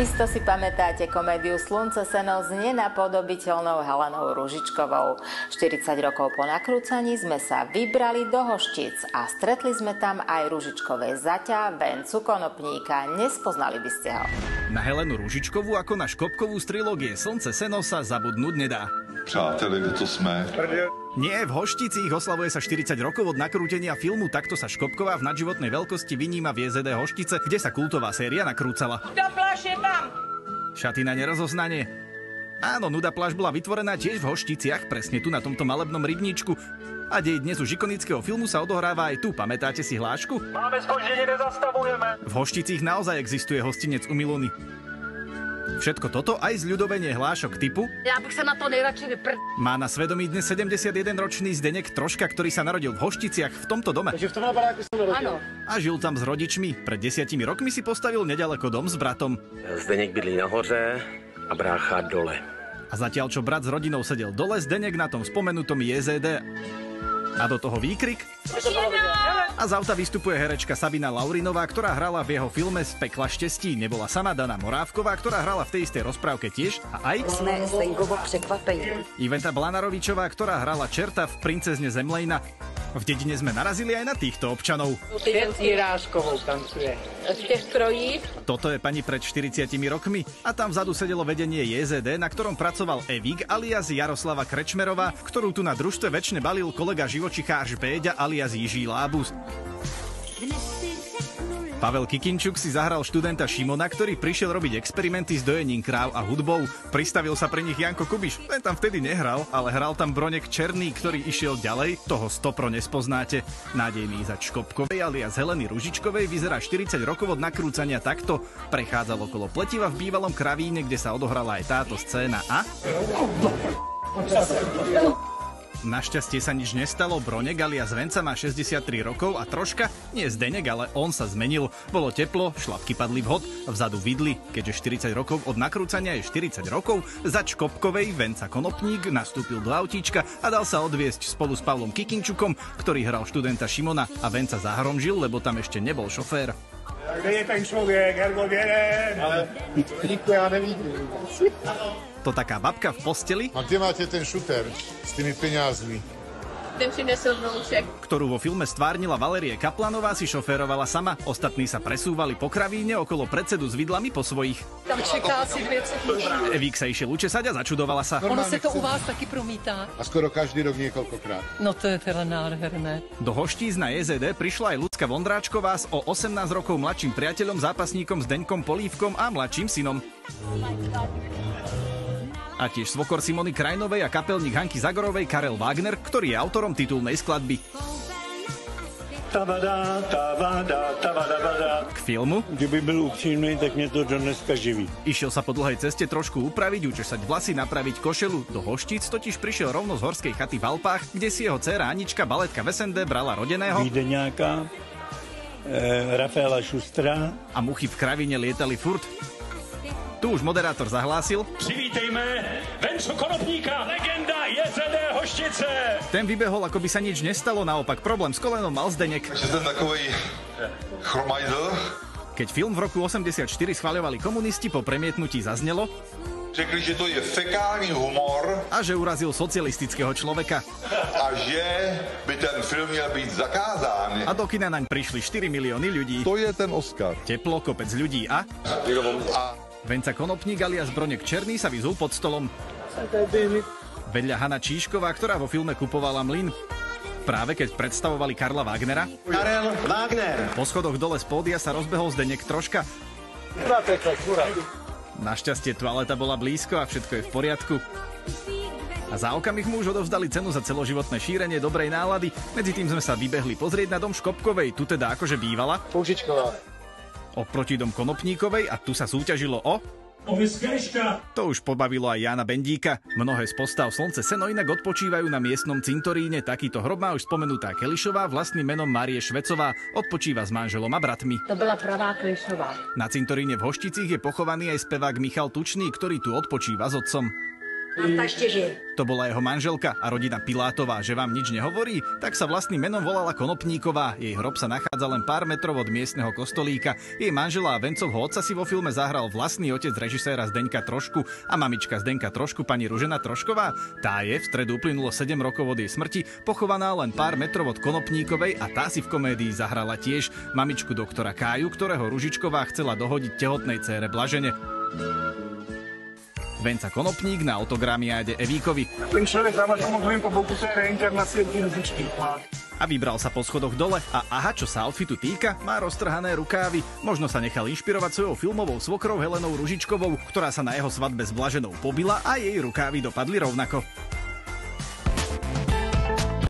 Isto si pamätáte komédiu Slunce seno s nenapodobiteľnou Helenou Ružičkovou. 40 rokov po nakrúcaní sme sa vybrali do Hoštíc a stretli sme tam aj Ružičkové zaťa Vencu Konopníka. Nespoznali by ste ho. Na Helenu Ružičkovú ako na Škopkovú z trilógie Slnce seno sa zabudnúť nedá. Přátelé, kde to sme? Nie, v Hošticích oslavuje sa 40 rokov od nakrútenia filmu Takto sa Škopková v nadživotnej veľkosti vyníma v JZD Hoštice, kde sa kultová séria nakrúcala. Nuda pláž je tam! Šaty na nerozoznanie. Áno, Nuda pláž bola vytvorená tiež v Hošticiach, presne tu na tomto malebnom rybníčku. A dej dnes už ikonického filmu sa odohráva aj tu. Pamätáte si hlášku? Máme spoždenie, nezastavujeme. V Hošticích naozaj existuje hostinec u Milony. Všetko toto aj zľudovenie hlášok typu Ja bych sa na to nejradšej má na svedomí dnes 71-ročný Zdeněk Troška, ktorý sa narodil v Hošticiach v tomto dome. Takže v tomhle baráku som narodil. Áno. A žil tam s rodičmi. Pred 10 rokmi si postavil nedaleko dom s bratom. Zdeněk bydlí nahoře a brácha dole. A zatiaľ, čo brat s rodinou sedel dole, Zdeněk na tom spomenutom JZD. A do toho výkrik. A z auta vystupuje herečka Sabina Laurinová, ktorá hrala v jeho filme Z pekla štestí. Nebola sama Dana Morávková, ktorá hrala v tej istej rozprávke tiež. A aj Sme Zdenkovo překvapení. Iveta Blanarovičová, ktorá hrala čerta v Princezne Zemlejna. V dedine sme narazili aj na týchto občanov. Jiráškovou tancuje. V těch krojích. Toto je pani pred 40 rokmi a tam vzadu sedelo vedenie JZD, na ktorom pracoval Evík alias Jaroslava Krečmerová, ktorú tu na družstve večne balil kolega živočichář Péďa alias Jiží Lábus. Pavel Kikinčuk si zahral študenta Šimona, ktorý prišiel robiť experimenty s dojením kráv a hudbou. Pristavil sa pre nich Janko Kubiš. Ten tam vtedy nehral, ale hral tam Bronek Černý, ktorý išiel ďalej. Toho stopro nespoznáte. Nádejný zač Škopkovej alias Heleny Ružičkovej vyzerá 40 rokov od nakrúcania takto. Prechádzal okolo pletiva v bývalom kravíne, kde sa odohrala aj táto scéna a... Našťastie sa nič nestalo, Bronek alias Venca má 63 rokov a Troška, nie Zdeněk, ale on sa zmenil. Bolo teplo, šlapky padli vhod, vzadu vidli. Keďže 40 rokov od nakrúcania je 40 rokov, zač Kopkovej Venca Konopník nastúpil do autíčka a dal sa odviesť spolu s Pavlom Kikinčukom, ktorý hral študenta Šimona a Venca zahromžil, lebo tam ešte nebol šofér. Kde je ten člověk, Herman jeden? Ale nikto ja nevidím. To taká babka v posteli, A kde máte ten šuter s tými peniazmi? Ten přinesl vnouček. ktorú vo filme stvárnila Valerie Kaplanová, si šoférovala sama. Ostatní sa presúvali po kravíne okolo predsedu s vidlami po svojich. Tam čeká asi 2 Evík sa išiel učesať a začudovala sa. Ono se to u vás taky promítá. A skoro každý rok niekoľkokrát. No to je teda nádherné. Do Hoštíc na JZD prišla aj Ľudská Vondráčková s o 18 rokov mladším priateľom, zápasníkom Zdeňkom Polívkom a mladším synom. A tiež svokor Simony Krajnovej a kapelník Hanky Zagorovej Karel Wagner, ktorý je autorom titulnej skladby. K filmu Kdyby byl upřímný, tak mě to do dneska živí. išiel sa po dlhej ceste trošku upraviť, učesať vlasy, napraviť košelu. Do Hoštíc totiž prišiel rovno z horskej chaty v Alpách, kde si jeho dcéra Anička, baletka v SND, brala rodeného Vídeňáka, Rafaela Šustra. a muchy v kravine lietali furt. Tu už moderátor zahlásil. Přivítejme Vencu Konopníka, legenda JZD Hoštice. Ten vybehol, ako by sa nič nestalo, naopak problém s kolenom mal Zdeněk. Že ten takovej chromajdl. Keď film v roku 84 schvaľovali komunisti, po premietnutí zaznelo, Řekli, že to je fekální humor a že urazil socialistického človeka. a že by ten film měl být zakázán. A do kina naň prišli 4 milióny ľudí. To je ten Oscar. Teplo, kopec ľudí a... Venca Konopník alias Bronek Černý sa vyzul pod stolom. Vedľa Hana Číšková, ktorá vo filme kupovala mlyn. Práve keď predstavovali Karla Wagnera. Karel Wagner. Po schodoch dole z pódia sa rozbehol Zdeněk Troška. Našťastie toaleta bola blízko a všetko je v poriadku. A za okamih mu už odovzdali cenu za celoživotné šírenie dobrej nálady. Medzi tým sme sa vybehli pozrieť na dom Škopkovej, tu teda akože bývala. Použičková. Oproti dom Konopníkovej a tu sa súťažilo o... To už pobavilo aj Jána Bendíka. Mnohé z postav Slnce seno inak odpočívajú na miestnom cintoríne. Takýto hrob má už spomenutá Kelišová, vlastným menom Márie Švecová. Odpočíva s manželom a bratmi. To byla pravá Kelišová. Na cintoríne v Hošticích je pochovaný aj spevák Michal Tučný, ktorý tu odpočíva s otcom. A ta ešte žije. To bola jeho manželka a rodina Pilátová. Že vám nič nehovorí? Tak sa vlastným menom volala Konopníková. Jej hrob sa nachádza len pár metrov od miestneho kostolíka. Jej manžela a vencovho otca si vo filme zahral vlastný otec režiséra Zdeňka Trošku a mamička Zdenka Trošku, pani Ružena Trošková. Tá je, v stredu uplynulo 7 rokov od jej smrti, pochovaná len pár metrov od Konopníkovej a tá si v komédii zahrala tiež mamičku doktora Káju, ktorého Ružičková chcela dohodiť tehotnej dcére Blažene. Venca Konopník na autogramiáde Evíkovi. Ten človek dáva samozrejme po boku té reinkarnácie fyzický plát. A vybral sa po schodoch dole a aha, čo sa outfitu týka, má roztrhané rukávy. Možno sa nechal inšpirovať svojou filmovou svokrou Helenou Ružičkovou, ktorá sa na jeho svadbe s Blaženou pobila a jej rukávy dopadli rovnako.